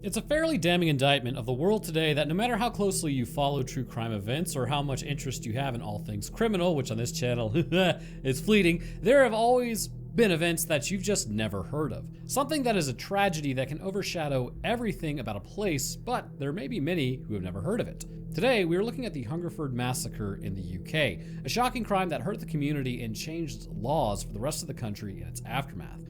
It's a fairly damning indictment of the world today that no matter how closely you follow true crime events or how much interest you have in all things criminal, which on this channel is fleeting, there have always been events that you've just never heard of. Something that is a tragedy that can overshadow everything about a place, but there may be many who have never heard of it. Today, we are looking at the Hungerford Massacre in the UK, a shocking crime that hurt the community and changed laws for the rest of the country in its aftermath.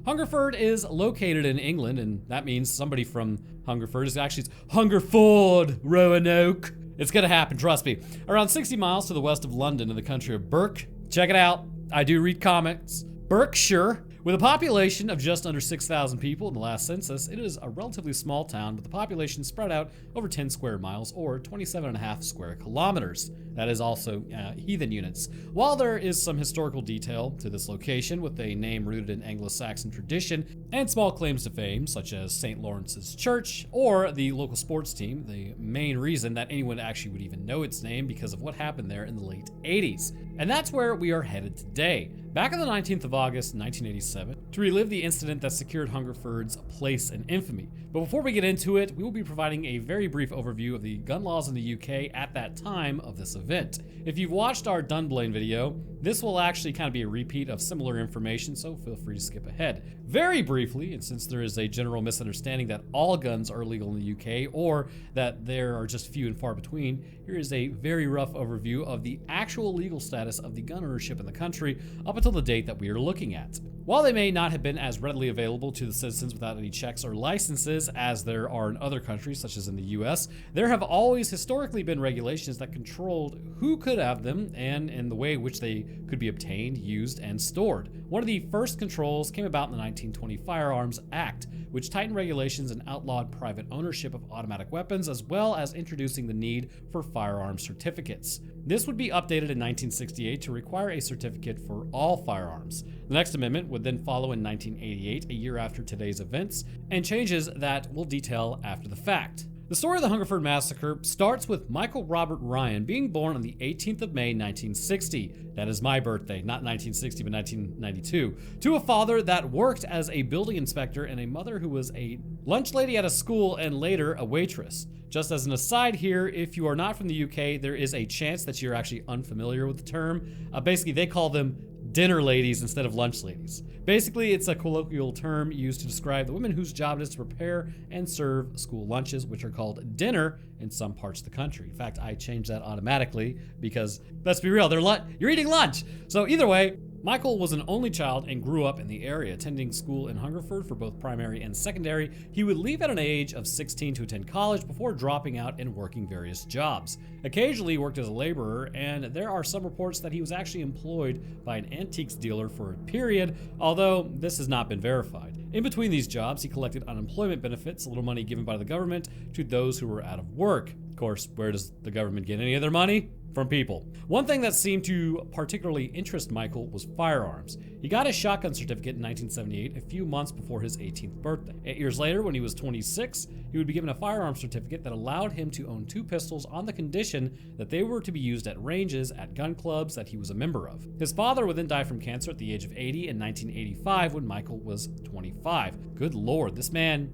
Hungerford is located in England, and that means somebody from Hungerford is actually Hungerford, Roanoke. It's gonna happen, trust me. Around 60 miles to the west of London in the country of Berk. Check it out, I do read comics. Berkshire. With a population of just under 6,000 people in the last census, it is a relatively small town with the population spread out over 10 square miles or 27.5 square kilometers. That is also heathen units. While there is some historical detail to this location with a name rooted in Anglo-Saxon tradition and small claims to fame such as St. Lawrence's Church or the local sports team, the main reason that anyone actually would even know its name because of what happened there in the late 80s. And that's where we are headed today. Back on the 19th of August, 1987, to relive the incident that secured Hungerford's place in infamy. But before we get into it, we will be providing a very brief overview of the gun laws in the UK at that time of this event. If you've watched our Dunblane video, this will actually kind of be a repeat of similar information, so feel free to skip ahead. Very briefly, and since there is a general misunderstanding that all guns are illegal in the UK or that there are just few and far between, here is a very rough overview of the actual legal status of the gun ownership in the country up until the date that we are looking at. While they may not have been as readily available to the citizens without any checks or licenses as there are in other countries such as in the US, there have always historically been regulations that controlled who could have them and in the way in which they could be obtained, used, and stored. One of the first controls came about in the 1920 Firearms Act, which tightened regulations and outlawed private ownership of automatic weapons as well as introducing the need for firearm certificates. This would be updated in 1968 to require a certificate for all firearms. The next amendment would then follow in 1988, a year after today's events, and changes that we'll detail after the fact. The story of the Hungerford Massacre starts with Michael Robert Ryan being born on the 18th of May, 1960. That is my birthday, not 1960, but 1992. To a father that worked as a building inspector and a mother who was a lunch lady at a school and later a waitress. Just as an aside here, if you are not from the UK, there is a chance that you're actually unfamiliar with the term. Basically, they call them dinner ladies instead of lunch ladies. Basically, it's a colloquial term used to describe the women whose job it is to prepare and serve school lunches, which are called dinner in some parts of the country. In fact, I changed that automatically because, let's be real, you're eating lunch. So either way, Michael was an only child and grew up in the area, attending school in Hungerford for both primary and secondary. He would leave at an age of 16 to attend college before dropping out and working various jobs. Occasionally he worked as a laborer, and there are some reports that he was actually employed by an antiques dealer for a period, although this has not been verified. In between these jobs, he collected unemployment benefits, a little money given by the government to those who were out of work. Of course, where does the government get any of their money? From people. One thing that seemed to particularly interest Michael was firearms. He got his shotgun certificate in 1978, a few months before his 18th birthday. 8 years later, when he was 26, he would be given a firearms certificate that allowed him to own 2 pistols on the condition that they were to be used at ranges at gun clubs that he was a member of. His father would then die from cancer at the age of 80 in 1985 when Michael was 25. Good Lord, this man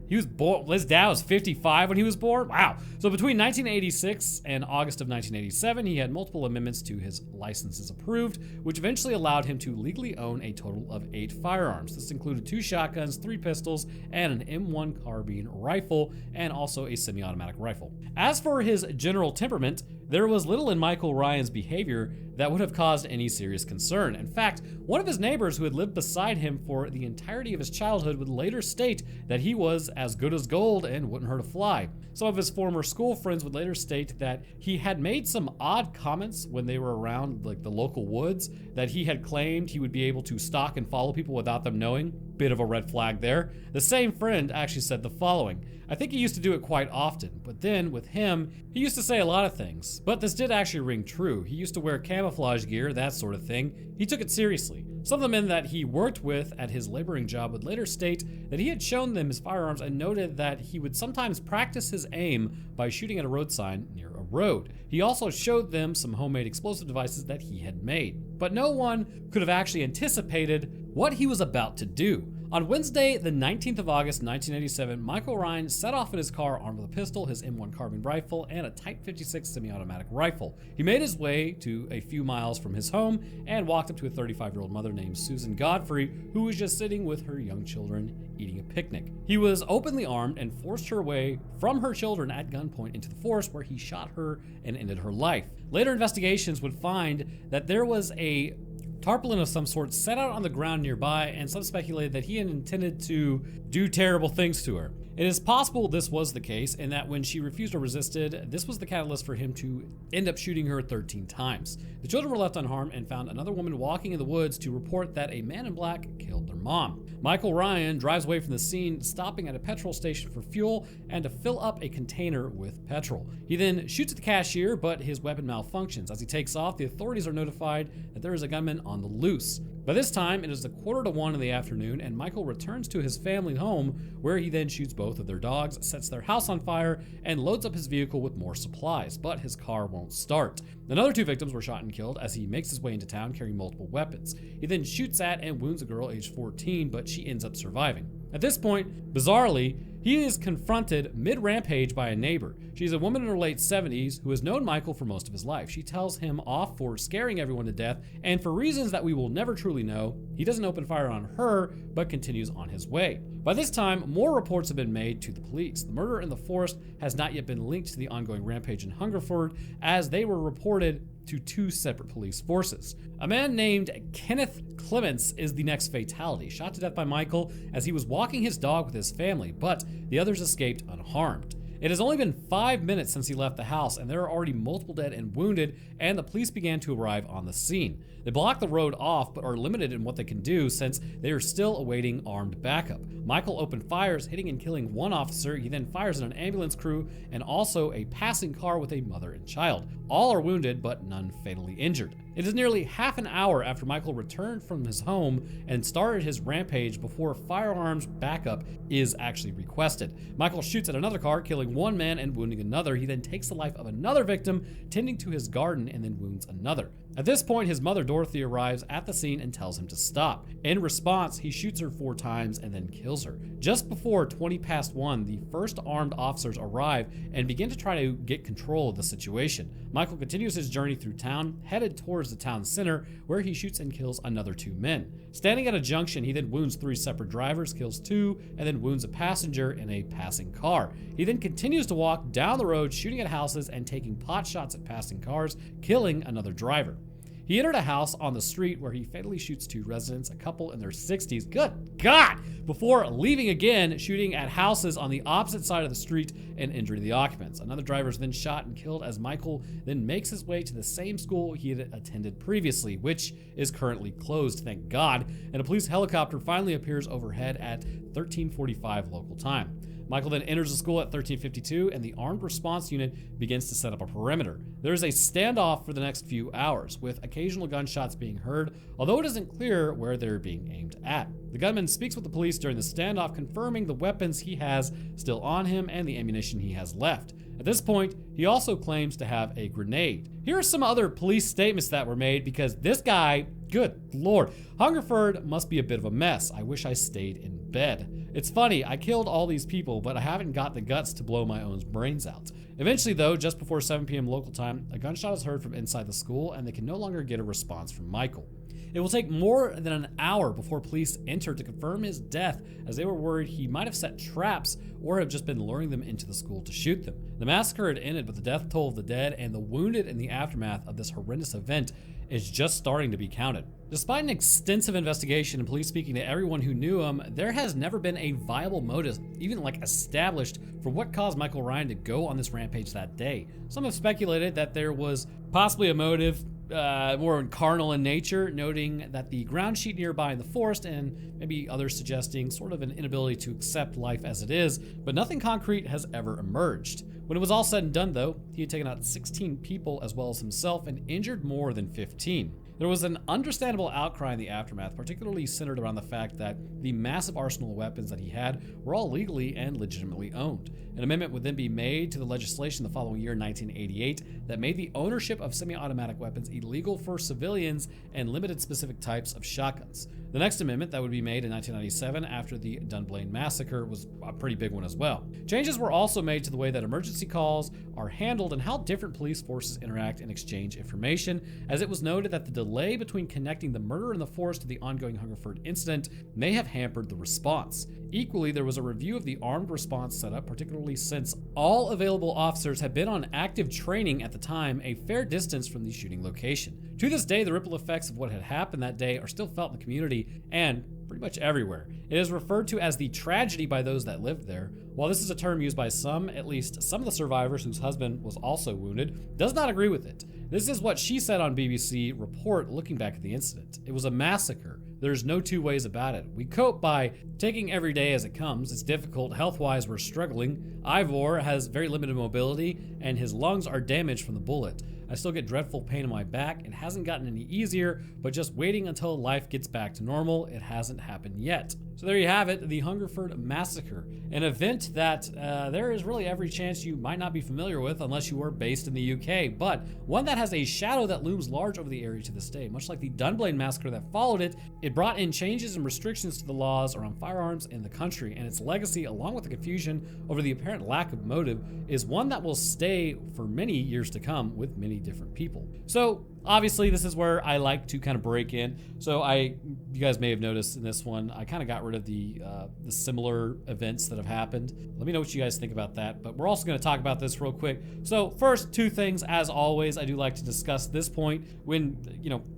he was born, his dad was 55 when he was born? Wow. So between 1986 and August of 1987, he had multiple amendments to his licenses approved, which eventually allowed him to legally own a total of 8 firearms. This included 2 shotguns, 3 pistols, and an M1 carbine rifle, and also a semi-automatic rifle. As for his general temperament, there was little in Michael Ryan's behavior that would have caused any serious concern. In fact, one of his neighbors who had lived beside him for the entirety of his childhood would later state that he was as good as gold and wouldn't hurt a fly. Some of his former school friends would later state that he had made some odd comments when they were around like the local woods, that he had claimed he would be able to stalk and follow people without them knowing. Bit of a red flag there. The same friend actually said the following: I think he used to do it quite often, but then with him, he used to say a lot of things. But this did actually ring true. He used to wear camouflage gear, that sort of thing. He took it seriously. Some of the men that he worked with at his laboring job would later state that he had shown them his firearms and noted that he would sometimes practice his aim by shooting at a road sign near a road. He also showed them some homemade explosive devices that he had made. But no one could have actually anticipated what he was about to do. On Wednesday, the 19th of August, 1987, Michael Ryan set off in his car armed with a pistol, his M1 carbine rifle, and a Type 56 semi-automatic rifle. He made his way to a few miles from his home and walked up to a 35-year-old mother named Susan Godfrey, who was just sitting with her young children eating a picnic. He was openly armed and forced her away from her children at gunpoint into the forest, where he shot her and ended her life. Later investigations would find that there was a tarpaulin of some sort set out on the ground nearby, and some speculated that he had intended to do terrible things to her. It is possible this was the case, and that when she refused or resisted, this was the catalyst for him to end up shooting her 13 times. The children were left unharmed and found another woman walking in the woods to report that a man in black killed their mom. Michael Ryan drives away from the scene, stopping at a petrol station for fuel and to fill up a container with petrol. He then shoots at the cashier, but his weapon malfunctions. As he takes off, the authorities are notified that there is a gunman on the loose. By this time, it is 1:45 in the afternoon, and Michael returns to his family home, where he then shoots both of their dogs, sets their house on fire, and loads up his vehicle with more supplies, but his car won't start. Another 2 victims were shot and killed as he makes his way into town carrying multiple weapons. He then shoots at and wounds a girl aged 14, but she ends up surviving. At this point, bizarrely, he is confronted mid-rampage by a neighbor. She's a woman in her late 70s who has known Michael for most of his life. She tells him off for scaring everyone to death, and for reasons that we will never truly know, he doesn't open fire on her, but continues on his way. By this time, more reports have been made to the police. The murder in the forest has not yet been linked to the ongoing rampage in Hungerford, as they were reported to 2 separate police forces. A man named Kenneth Clements is the next fatality, shot to death by Michael as he was walking his dog with his family, but the others escaped unharmed. It has only been 5 minutes since he left the house, and there are already multiple dead and wounded, and the police began to arrive on the scene. They block the road off, but are limited in what they can do since they are still awaiting armed backup. Michael opened fires, hitting and killing 1 officer. He then fires at an ambulance crew and also a passing car with a mother and child. All are wounded, but none fatally injured. It is nearly half an hour after Michael returned from his home and started his rampage before firearms backup is actually requested. Michael shoots at another car, killing 1 man and wounding another. He then takes the life of another victim, tending to his garden, and then wounds another. At this point, his mother Dorothy arrives at the scene and tells him to stop. In response, he shoots her 4 times and then kills her. Just before 1:20, the first armed officers arrive and begin to try to get control of the situation. Michael continues his journey through town, headed towards the town center, where he shoots and kills another 2 men. Standing at a junction, he then wounds 3 separate drivers, kills 2, and then wounds a passenger in a passing car. He then continues to walk down the road, shooting at houses and taking pot shots at passing cars, killing another driver. He entered a house on the street where he fatally shoots 2 residents, a couple in their 60s, good God, before leaving again, shooting at houses on the opposite side of the street and injuring the occupants. Another driver is then shot and killed as Michael then makes his way to the same school he had attended previously, which is currently closed, thank God, and a police helicopter finally appears overhead at 13:45 local time. Michael then enters the school at 13:52, and the armed response unit begins to set up a perimeter. There is a standoff for the next few hours, with occasional gunshots being heard, although it isn't clear where they're being aimed at. The gunman speaks with the police during the standoff, confirming the weapons he has still on him and the ammunition he has left. At this point, he also claims to have a grenade. Here are some other police statements that were made, because this guy, good Lord, Hungerford must be a bit of a mess. I wish I stayed in bed. It's funny, I killed all these people, but I haven't got the guts to blow my own brains out. Eventually though, just before 7 p.m. local time, a gunshot is heard from inside the school, and they can no longer get a response from Michael. It will take more than an hour before police enter to confirm his death, as they were worried he might have set traps or have just been luring them into the school to shoot them. The massacre had ended, but the death toll of the dead and the wounded in the aftermath of this horrendous event is just starting to be counted. Despite an extensive investigation and police speaking to everyone who knew him, there has never been a viable motive, even established, for what caused Michael Ryan to go on this rampage that day. Some have speculated that there was possibly a motive more carnal in nature, noting that the ground sheet nearby in the forest, and maybe others suggesting sort of an inability to accept life as it is, but nothing concrete has ever emerged. When it was all said and done though, he had taken out 16 people as well as himself and injured more than 15. There was an understandable outcry in the aftermath, particularly centered around the fact that the massive arsenal of weapons that he had were all legally and legitimately owned. An amendment would then be made to the legislation the following year, 1988, that made the ownership of semi-automatic weapons illegal for civilians and limited specific types of shotguns. The next amendment that would be made in 1997 after the Documentaries massacre was a pretty big one as well. Changes were also made to the way that emergency calls are handled and how different police forces interact and exchange information, as it was noted that the delay between connecting the murder in the forest to the ongoing Hungerford incident may have hampered the response. Equally, there was a review of the armed response setup, particularly since all available officers had been on active training at the time, a fair distance from the shooting location. To this day, the ripple effects of what had happened that day are still felt in the community and pretty much everywhere. It is referred to as the tragedy by those that lived there. While this is a term used by some, at least some of the survivors whose husband was also wounded, does not agree with it. This is what she said on BBC Report looking back at the incident. It was a massacre. There's no two ways about it. We cope by taking every day as it comes. It's difficult. Health-wise, we're struggling. Ivor has very limited mobility, and his lungs are damaged from the bullet. I still get dreadful pain in my back. It hasn't gotten any easier, but just waiting until life gets back to normal. It hasn't happened yet. So there you have it, the Hungerford Massacre, an event that there is really every chance you might not be familiar with unless you are based in the UK, but one that has a shadow that looms large over the area to this day. Much like the Dunblane Massacre that followed it, it brought in changes and restrictions to the laws around firearms in the country, and its legacy, along with the confusion over the apparent lack of motive, is one that will stay for many years to come with many different people. So obviously, this is where I like to kind of break in. So you guys may have noticed in this one, I kind of got rid of the similar events that have happened. Let me know what you guys think about that. But we're also going to talk about this real quick. So first, two things, as always, I do like to discuss this point when,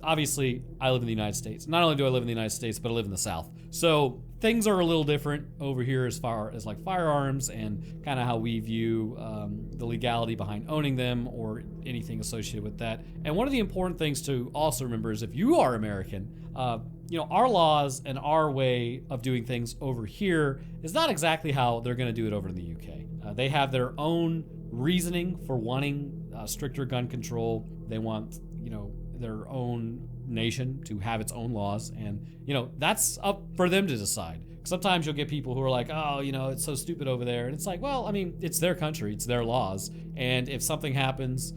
obviously I live in the United States. Not only do I live in the United States, but I live in the South. So things are a little different over here as far as like firearms and kind of how we view the legality behind owning them or anything associated with that. And one of the important things to also remember is if you are American, our laws and our way of doing things over here is not exactly how they're going to do it over in the UK. They have their own reasoning for wanting stricter gun control. They want, their own nation to have its own laws, and that's up for them to decide. Sometimes you'll get people who are like, oh, it's so stupid over there, and it's like, well, I mean, it's their country, it's their laws, and if something happens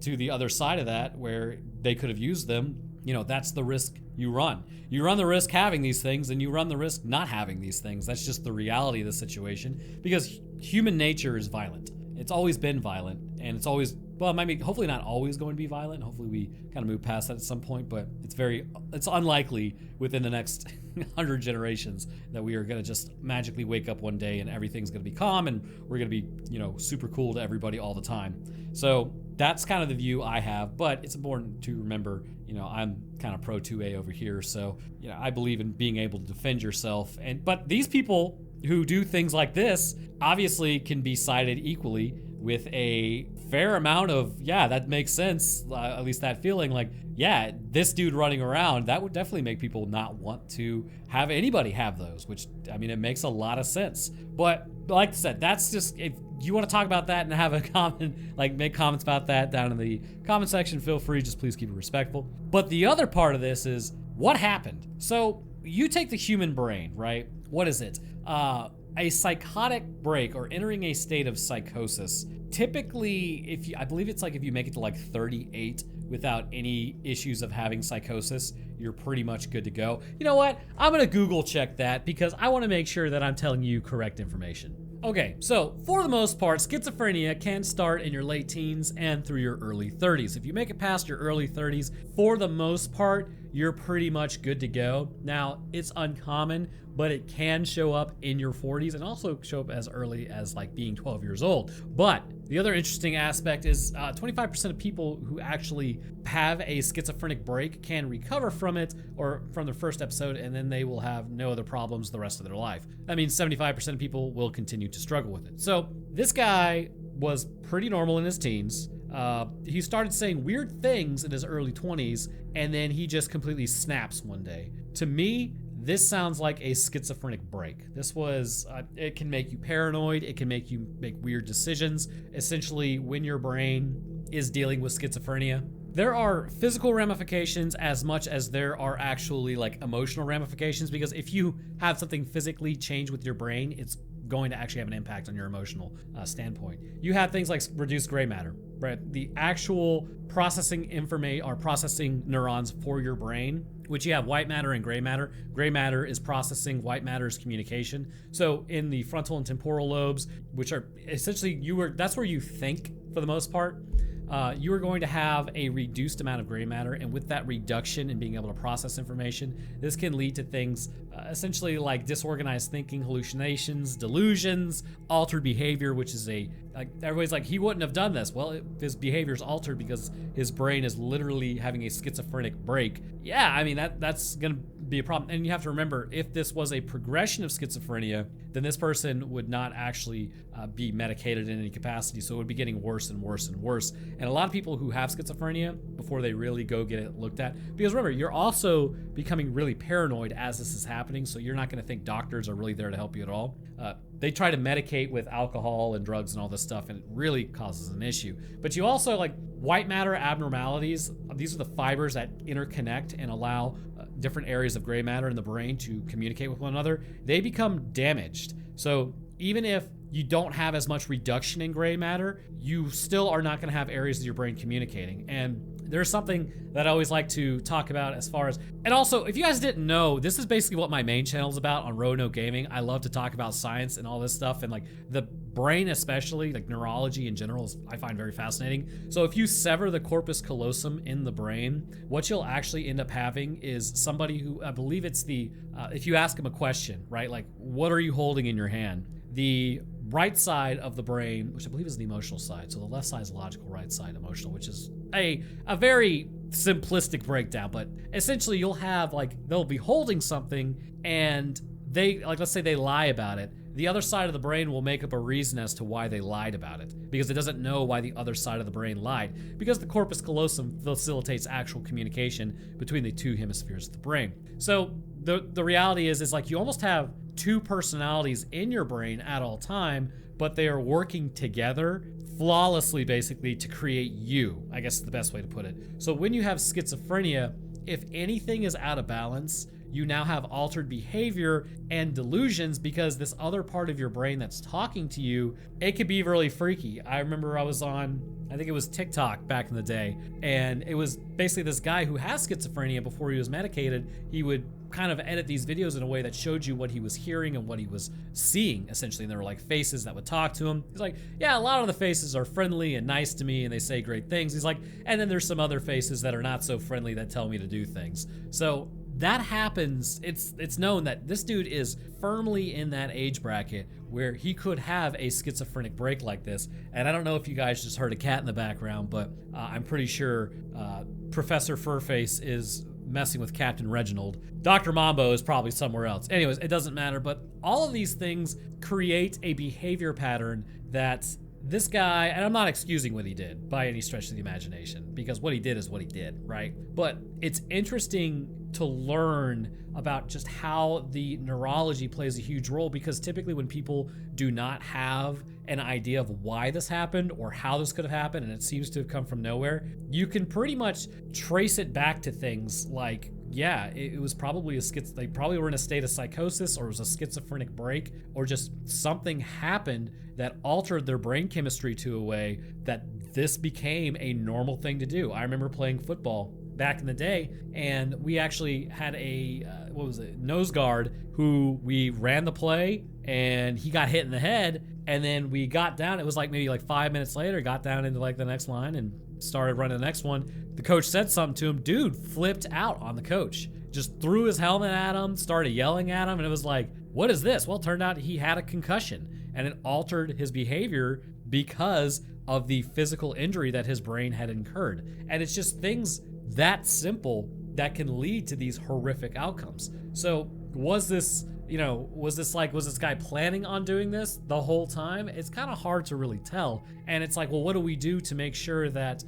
to the other side of that where they could have used them, that's the risk you run. You run the risk having these things, and you run the risk not having these things. That's just the reality of the situation, because human nature is violent. It's always been violent, and it's always, well, hopefully not always going to be violent. Hopefully we kind of move past that at some point, but it's unlikely within the next 100 generations that we are going to just magically wake up one day and everything's going to be calm and we're going to be, super cool to everybody all the time. So that's kind of the view I have, but it's important to remember, I'm kind of pro 2A over here. So, I believe in being able to defend yourself. But these people who do things like this obviously can be cited equally with a fair amount of, yeah, that makes sense, at least that feeling like, yeah, this dude running around, that would definitely make people not want to have anybody have those, which, it makes a lot of sense. But like I said, that's just, if you want to talk about that and have a comment, make comments about that down in the comment section, feel free, just please keep it respectful. But the other part of this is, what happened? So you take the human brain, right? What is it? A psychotic break or entering a state of psychosis. Typically, I believe it's if you make it to 38 without any issues of having psychosis, you're pretty much good to go. You know what? I'm gonna Google check that because I wanna make sure that I'm telling you correct information. Okay, so for the most part, schizophrenia can start in your late teens and through your early 30s. If you make it past your early 30s, for the most part, you're pretty much good to go. Now, it's uncommon, but it can show up in your 40s and also show up as early as being 12 years old. But the other interesting aspect is 25% of people who actually have a schizophrenic break can recover from it or from their first episode, and then they will have no other problems the rest of their life. That means 75% of people will continue to struggle with it. So this guy was pretty normal in his teens. He started saying weird things in his early 20s, and then he just completely snaps one day. To me, this sounds like a schizophrenic break. This was, it can make you paranoid. It can make you make weird decisions. Essentially, when your brain is dealing with schizophrenia, there are physical ramifications as much as there are actually like emotional ramifications, because if you have something physically change with your brain, it's going to actually have an impact on your emotional standpoint. You have things like reduced gray matter, right? The actual processing information or processing neurons for your brain, which you have white matter and gray matter. Gray matter is processing, white matter is communication. So in the frontal and temporal lobes, which are essentially that's where you think for the most part. You are going to have a reduced amount of gray matter, and with that reduction in being able to process information, this can lead to things essentially like disorganized thinking, hallucinations, delusions, altered behavior, which is everybody's like, he wouldn't have done this. Well, his behavior is altered because his brain is literally having a schizophrenic break. Yeah, I mean, that's going to be a problem. And you have to remember, if this was a progression of schizophrenia, then this person would not actually be medicated in any capacity. So it would be getting worse and worse and worse. And a lot of people who have schizophrenia, before they really go get it looked at, because remember, you're also becoming really paranoid as this is happening. So you're not going to think doctors are really there to help you at all. They try to medicate with alcohol and drugs and all this stuff, and it really causes an issue. But you also, like, white matter abnormalities, these are the fibers that interconnect and allow different areas of gray matter in the brain to communicate with one another. They become damaged. So even if you don't have as much reduction in gray matter, you still are not going to have areas of your brain communicating. And there's something that I always like to talk about as far as, and also, if you guys didn't know, this is basically what my main channel is about on Roanoke Gaming. I love to talk about science and all this stuff, and like the brain especially, like neurology in general, I find very fascinating. So if you sever the corpus callosum in the brain, what you'll actually end up having is somebody who, I believe it's if you ask them a question, right? Like, what are you holding in your hand? The right side of the brain, which I believe is the emotional side. So the left side is logical, right side emotional, which is a very simplistic breakdown. But essentially you'll have they'll be holding something and let's say they lie about it. The other side of the brain will make up a reason as to why they lied about it, because it doesn't know why the other side of the brain lied, because the corpus callosum facilitates actual communication between the two hemispheres of the brain. So the reality is like you almost have two personalities in your brain at all time, but they are working together flawlessly, basically, to create you, I guess is the best way to put it. So when you have schizophrenia, if anything is out of balance, you now have altered behavior and delusions, because this other part of your brain that's talking to you, it could be really freaky. I remember I was on, I think it was TikTok back in the day, and it was basically this guy who has schizophrenia. Before he was medicated, he would kind of edit these videos in a way that showed you what he was hearing and what he was seeing, essentially. And there were like faces that would talk to him. He's like, yeah, a lot of the faces are friendly and nice to me and they say great things. He's like, and then there's some other faces that are not so friendly that tell me to do things. So that happens. It's known that this dude is firmly in that age bracket where he could have a schizophrenic break like this. And I don't know if you guys just heard a cat in the background, but I'm pretty sure Professor Furface is messing with Captain Reginald. Dr. Mambo is probably somewhere else. Anyways, it doesn't matter, but all of these things create a behavior pattern that this guy, and I'm not excusing what he did by any stretch of the imagination, because what he did is what he did, right? But it's interesting to learn about just how the neurology plays a huge role, because typically when people do not have an idea of why this happened or how this could have happened, and it seems to have come from nowhere, you can pretty much trace it back to things like, yeah, it was probably they probably were in a state of psychosis, or it was a schizophrenic break, or just something happened that altered their brain chemistry to a way that this became a normal thing to do. I remember playing football back in the day, and we actually had a nose guard who we ran the play, and he got hit in the head, and then we got down. It was like maybe 5 minutes later, got down into the next line and started running the next one. The coach said something to him. Dude flipped out on the coach, just threw his helmet at him, started yelling at him, and it was like, what is this? Well, it turned out he had a concussion, and it altered his behavior because of the physical injury that his brain had incurred. And it's just things that simple that can lead to these horrific outcomes. So was this guy planning on doing this the whole time? It's kind of hard to really tell. And it's like, well, what do we do to make sure that,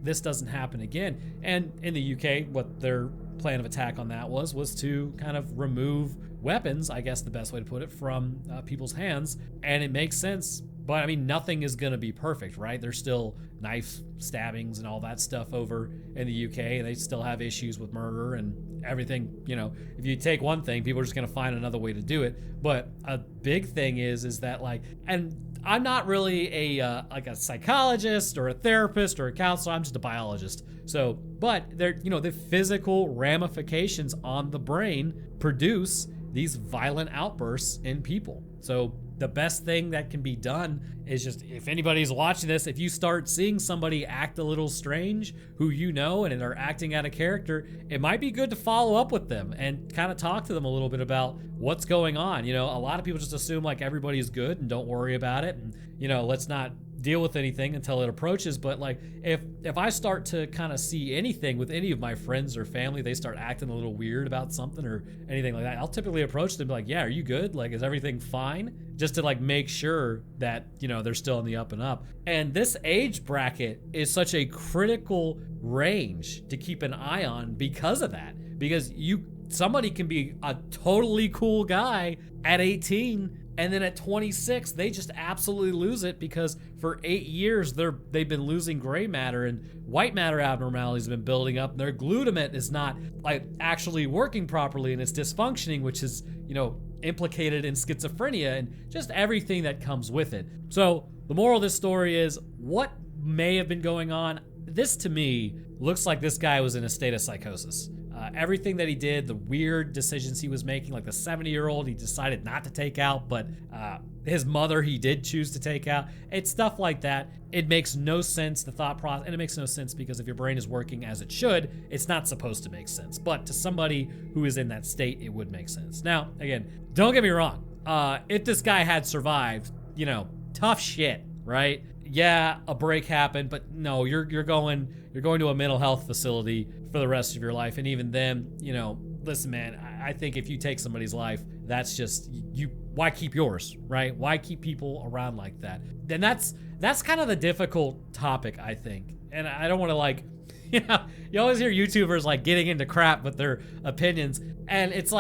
this doesn't happen again? And in the UK, what their plan of attack on that was to kind of remove weapons, I guess the best way to put it, from people's hands. And it makes sense But I mean, nothing is going to be perfect, right? There's still knife stabbings and all that stuff over in the UK, and they still have issues with murder and everything. If you take one thing, people are just going to find another way to do it. But a big thing is that and I'm not really a psychologist or a therapist or a counselor. I'm just a biologist. So, but the physical ramifications on the brain produce these violent outbursts in people. So the best thing that can be done is just, if anybody's watching this, if you start seeing somebody act a little strange who and are acting out of character, it might be good to follow up with them and kind of talk to them a little bit about what's going on. A lot of people just assume everybody's good and don't worry about it, and let's not deal with anything until it approaches. But if I start to kind of see anything with any of my friends or family, they start acting a little weird about something or anything like that, I'll typically approach them and be like, yeah, are you good? Is everything fine? Just to make sure that they're still in the up and up. And this age bracket is such a critical range to keep an eye on because of that. Because somebody can be a totally cool guy at 18, and then at 26, they just absolutely lose it because for 8 years, they've been losing gray matter, and white matter abnormalities have been building up, and their glutamate is not actually working properly, and it's dysfunctioning, which is, implicated in schizophrenia and just everything that comes with it. So the moral of this story is, what may have been going on? This, to me, looks like this guy was in a state of psychosis. Everything that he did, the weird decisions he was making, the 70-year-old he decided not to take out, but his mother he did choose to take out. It's stuff like that. It makes no sense, the thought process, and it makes no sense because if your brain is working as it should, it's not supposed to make sense. But to somebody who is in that state, it would make sense. Now, again, don't get me wrong. If this guy had survived, tough shit, right? Yeah, a break happened, but no, you're going to a mental health facility for the rest of your life. And even then, listen, man, I think if you take somebody's life, that's just why keep yours, right? Why keep people around like that? Then that's kind of the difficult topic, I think. And I don't want to you always hear YouTubers getting into crap with their opinions, and it's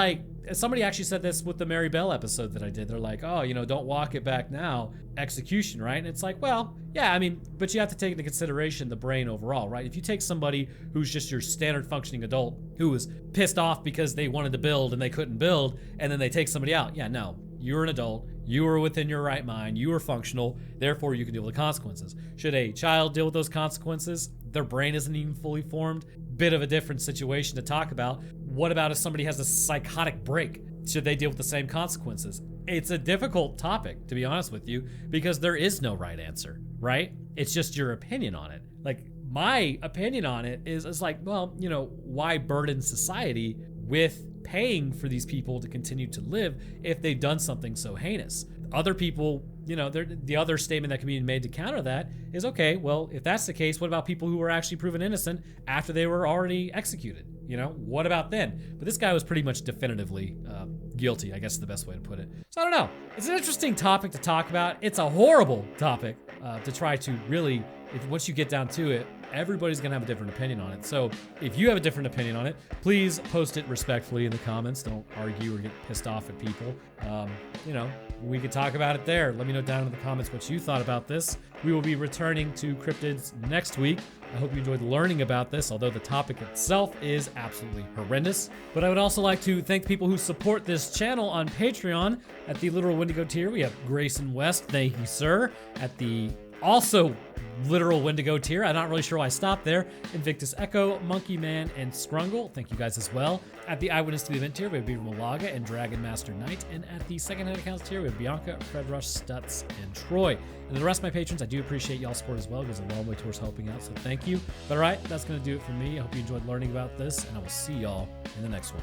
somebody actually said this with the Mary Bell episode that I did. They're like, oh, don't walk it back now, execution, right? And it's well, yeah, I mean, but you have to take into consideration the brain overall, right? If you take somebody who's just your standard functioning adult who was pissed off because they wanted to build and they couldn't build, and then they take somebody out, yeah, no, you're an adult, you were within your right mind, you were functional, therefore you can deal with the consequences. Should a child deal with those consequences? Their brain isn't even fully formed. Bit of a different situation to talk about. What about if somebody has a psychotic break? Should they deal with the same consequences? It's a difficult topic, to be honest with you, because there is no right answer, right? It's just your opinion on it. My opinion on it is well, why burden society with paying for these people to continue to live if they've done something so heinous? Other people, the other statement that can be made to counter that is, okay, well, if that's the case, what about people who were actually proven innocent after they were already executed? What about then? But this guy was pretty much definitively guilty, I guess is the best way to put it. So I don't know. It's an interesting topic to talk about. It's a horrible topic to try to really, once you get down to it, everybody's gonna have a different opinion on it. So if you have a different opinion on it, please post it respectfully in the comments. Don't argue or get pissed off at people. We could talk about it there. Let me know down in the comments what you thought about this. We will be returning to cryptids next week. I hope you enjoyed learning about this, although the topic itself is absolutely horrendous. But I would also like to thank people who support this channel on Patreon. At the Literal Wendigo tier, we have Grayson West. Thank you, sir. At the also Literal Wendigo tier, I'm not really sure why I stopped there. Invictus Echo, Monkey Man, and Scrungle, thank you guys as well. At the Eyewitness to the Event tier, we have Beaver Malaga and Dragon Master Knight. And at the Secondhand Accounts tier, we have Bianca, Fred Rush, Stutz, and Troy. And the rest of my patrons, I do appreciate y'all's support as well. It goes a long way towards helping out, so thank you. But all right, that's going to do it for me. I hope you enjoyed learning about this, and I will see y'all in the next one.